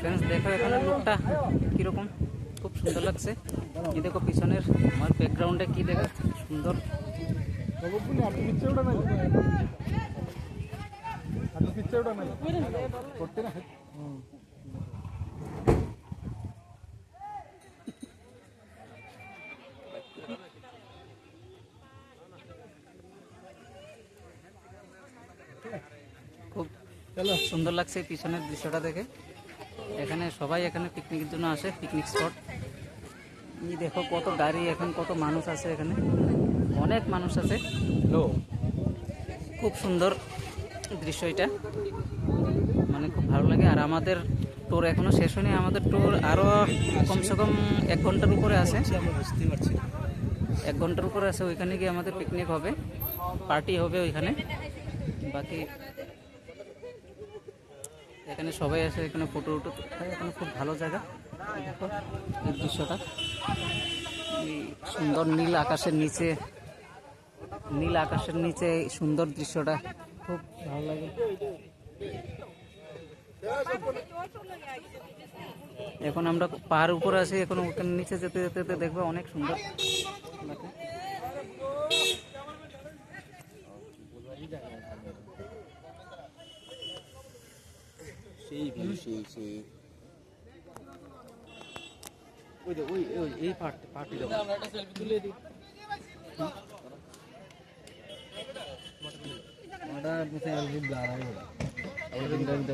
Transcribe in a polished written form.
Friends দেখো এখানে লুকটা কীরকম, খুব সুন্দর লাগছে। কি দেখো পিছনের আমার ব্যাকগ্রাউন্ডে কি দেখো সুন্দর। খুব সুন্দর লাগছে এই পিছনের দৃশ্যটা দেখে। এখানে সবাই এখানে পিকনিকের জন্য আসে, পিকনিক স্পট। এই দেখো কত গাড়ি, এখন কত মানুষ আছে, এখানে অনেক মানুষ আছে। খুব সুন্দর দৃশ্য এটা, মানে খুব ভালো লাগে। আর আমাদের ট্যুর এখনো শেষ হয়নি, আমাদের ট্যুর আরও কমসে কম 1 ঘন্টার উপরে আছে। আমরা বুঝতে পারছি 1 ঘন্টার উপরে আছে, ওইখানে গিয়ে আমাদের পিকনিক হবে, পার্টি হবে ওইখানে। বাকি এখানে সবাই আসে, এখানে ফটো উটো তুলতে, এখানে খুব ভালো জায়গা। দেখো এই দৃশ্যটা, এই সুন্দর নীল আকাশের নিচে, নীল আকাশের নিচে এই সুন্দর দৃশ্যটা খুব ভালো লাগে। এখন আমরা পাহাড়ের উপরে আছি, এখন ওখানে নিচে যেতে যেতে দেখবো অনেক সুন্দর লাগে। সেই এই পার্টি আমরা একটা সেলফি তুলে দিই। ada misalnya di belakang, ada di belakang.